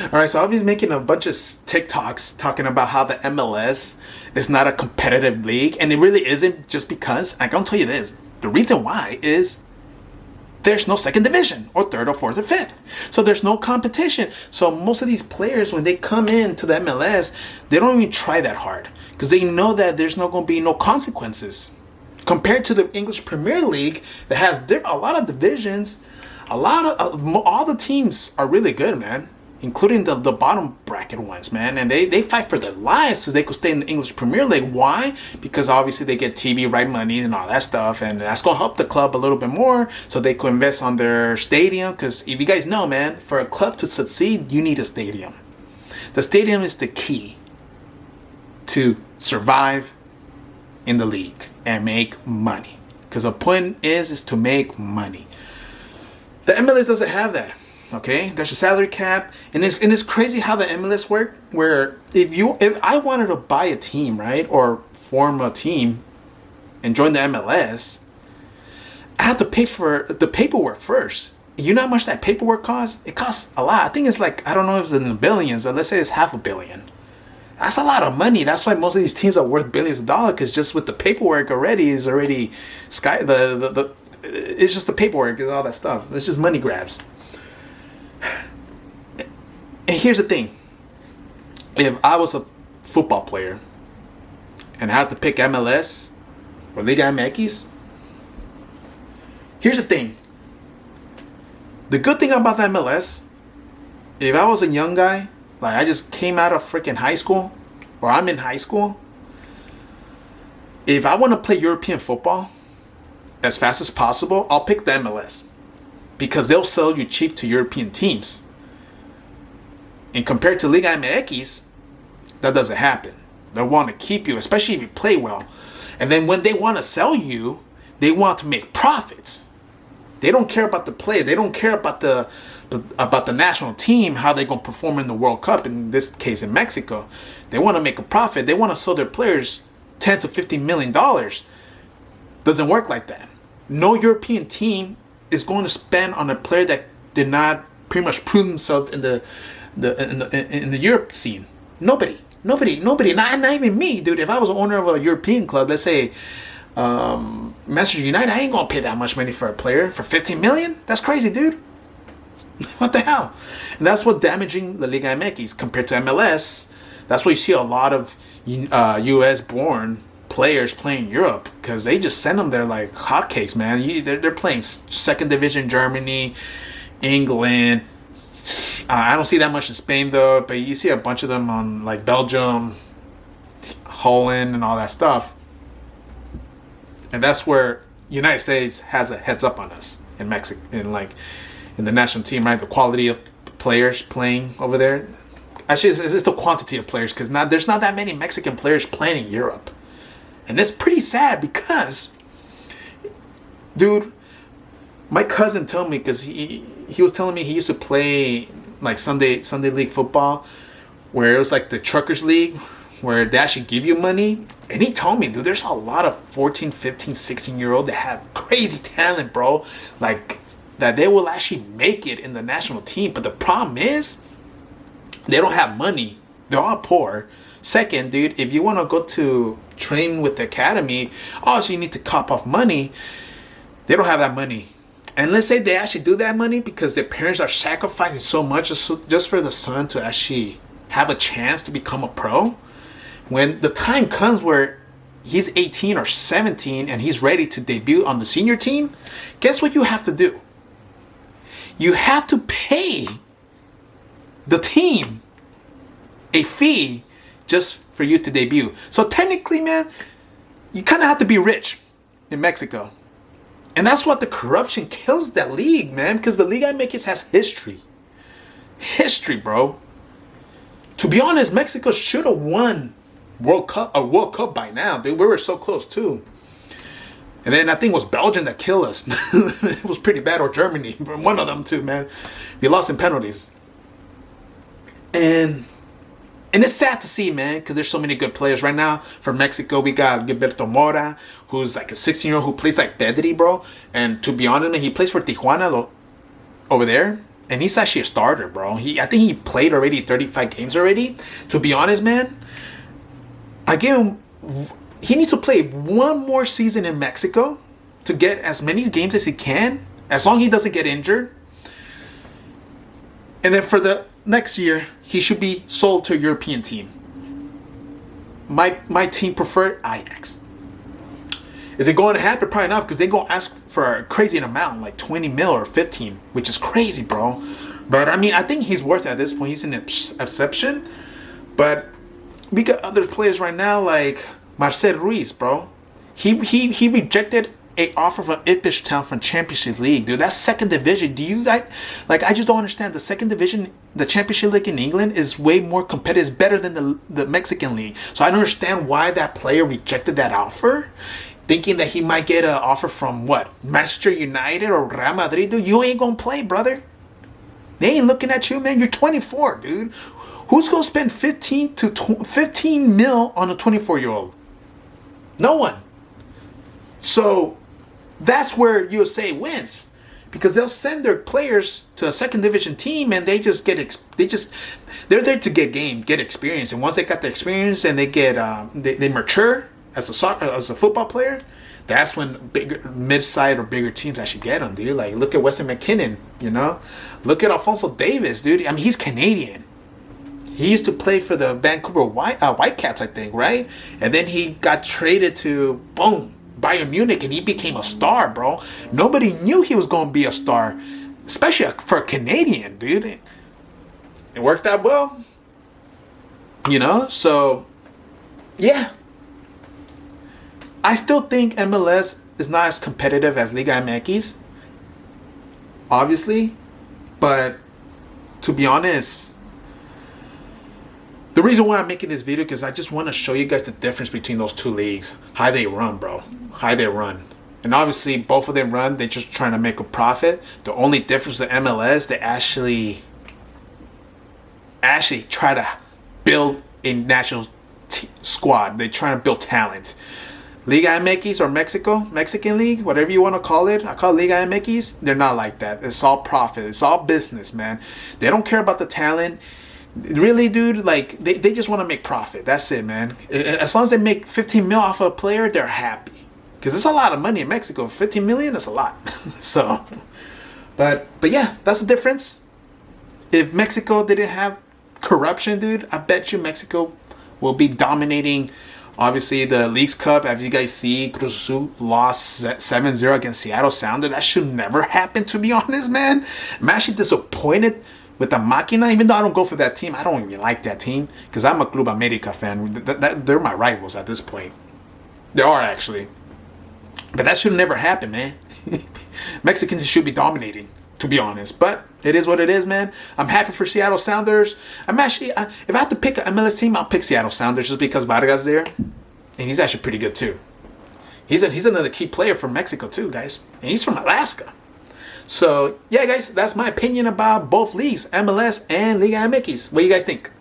All right, so I'll be making a bunch of TikToks talking about how the MLS is not a competitive league, and it really isn't. Just because I'm gonna tell you this: the reason why is there's no second division or third or fourth or fifth, so there's no competition. So most of these players, when they come into the MLS, they don't even try that hard because they know that there's not gonna be no consequences compared to the English Premier League that has a lot of divisions. A lot of all the teams are really good, man, including the bottom bracket ones, man, and they fight for their lives so they could stay in the English Premier League. Why? Because obviously they get TV right money and all that stuff, and that's gonna help the club a little bit more so they could invest on their stadium. Because if you guys know, man, for a club to succeed, you need a stadium. The stadium is the key to survive in the league and make money. Because the point is to make money. The MLS doesn't have that. Okay, there's a salary cap, and it's crazy how the MLS work. Where if I wanted to buy a team, right, or form a team and join the MLS, I had to pay for the paperwork first. You know how much that paperwork costs? It costs a lot. I think it's like, I don't know if it's in the billions, or let's say it's $500 million. That's a lot of money. That's why most of these teams are worth billions of dollars, because just with the paperwork already is already it's just the paperwork and all that stuff. It's just money grabs. And here's the thing. If I was a football player and I had to pick MLS or Liga MX, here's the thing. The good thing about the MLS, if I was a young guy, like I just came out of freaking high school, or I'm in high school, if I want to play European football as fast as possible, I'll pick the MLS because they'll sell you cheap to European teams. And compared to Liga MX, that doesn't happen. They want to keep you, especially if you play well. And then when they want to sell you, they want to make profits. They don't care about the play. They don't care about the national team, how they're going to perform in the World Cup, in this case in Mexico. They want to make a profit. They want to sell their players $10 to $15 million. Doesn't work like that. No European team is going to spend on a player that did not pretty much prove themselves in the Europe scene. Nobody. Not even me, dude. If I was an owner of a European club, let's say Manchester United, I ain't gonna pay that much money for a player for 15 million. That's crazy, dude. What the hell? And that's what damaging the Liga MX compared to MLS. That's why you see a lot of US born players playing Europe, because they just send them there like hotcakes, man. They're playing second division Germany, England. I don't see that much in Spain though, but you see a bunch of them on like Belgium, Holland, and all that stuff. And that's where United States has a heads up on us in Mexico, in the national team, right? The quality of players playing over there. Actually, it's the quantity of players, because there's not that many Mexican players playing in Europe. And it's pretty sad because, dude, my cousin told me, because he was telling me he used to play like Sunday league football, where it was like the truckers league, where they actually give you money. And he told me, dude, there's a lot of 14, 15, 16-year-old that have crazy talent, bro. Like, that they will actually make it in the national team. But the problem is, they don't have money. They're all poor. Second, dude, if you want to go to train with the academy, also you need to cop off money. They don't have that money. And let's say they actually do that money because their parents are sacrificing so much just for the son to actually have a chance to become a pro. When the time comes where he's 18 or 17 and he's ready to debut on the senior team, guess what you have to do? You have to pay the team a fee just for you to debut. So technically, man, you kind of have to be rich in Mexico. And that's what the corruption kills that league, man, because the Liga MX has history. History, bro. To be honest, Mexico should have won a World Cup by now, dude. We were so close too. And then I think it was Belgium that killed us. It was pretty bad, or Germany, one of them too, man. We lost in penalties. And it's sad to see, man, because there's so many good players right now. For Mexico, we got Gilberto Mora, who's like a 16-year-old who plays like Pedri, bro. And to be honest, man, he plays for Tijuana over there. and he's actually a starter, bro. I think he played already 35 games already. To be honest, man, I give him. He needs to play one more season in Mexico to get as many games as he can, as long as he doesn't get injured. And then for the next year, he should be sold to a European team. My team preferred Ajax. Is it going to happen? Probably not, because they're going to ask for a crazy amount, like 20 mil or 15, which is crazy, bro. But I mean, I think he's worth it at this point. He's an exception. But we got other players right now like Marcel Ruiz, bro. He rejected a offer from Ipswich Town from Championship League, dude. That's second division. Do you like? I just don't understand. The second division, the Championship League in England, is way more competitive. It's better than the Mexican league. So I don't understand why that player rejected that offer, thinking that he might get an offer from what, Manchester United or Real Madrid. Dude, you ain't gonna play, brother. They ain't looking at you, man. You're 24, dude. Who's gonna spend 15 mil on a 24-year-old? No one. So that's where USA wins, because they'll send their players to a second division team and they're there to get experience. And once they got the experience and they get they mature as a football player, that's when bigger mid-side or bigger teams actually get them, dude. Like, look at Weston McKinnon, you know, look at Alphonso Davis, dude. I mean, he's Canadian. He used to play for the Vancouver Whitecaps, I think, right? And then he got traded to Bayern Munich, and he became a star, bro. Nobody knew he was going to be a star, especially for a Canadian, dude. It worked out well, you know? So, yeah. I still think MLS is not as competitive as Liga MX, obviously. But, to be honest, the reason why I'm making this video, because I just want to show you guys the difference between those two leagues. How they run, bro. How they run. And obviously, both of them run. They're just trying to make a profit. The only difference with MLS, they actually try to build a national squad. They try to build talent. Liga MX or Mexican League, whatever you want to call it. I call it Liga MX. They're not like that. It's all profit. It's all business, man. They don't care about the talent. Really, dude, like, they just want to make profit. That's it, man. As long as they make 15 mil off of a player, they're happy. Because it's a lot of money in Mexico. 15 million is a lot. So, but yeah, that's the difference. If Mexico didn't have corruption, dude, I bet you Mexico will be dominating, obviously, the Leagues Cup. As you guys see, Cruz Azul lost 7-0 against Seattle Sounders. That should never happen, to be honest, man. I'm actually disappointed with the Máquina, even though I don't go for that team. I don't even like that team, because I'm a Club America fan. They're my rivals at this point. They are, actually. But that should never happen, man. Mexicans should be dominating, to be honest. But it is what it is, man. I'm happy for Seattle Sounders. I'm actually, if I have to pick an MLS team, I'll pick Seattle Sounders just because Vargas there. And he's actually pretty good, too. He's another key player from Mexico, too, guys. And he's from Alaska. So, yeah, guys, that's my opinion about both leagues, MLS and Liga MX. What do you guys think?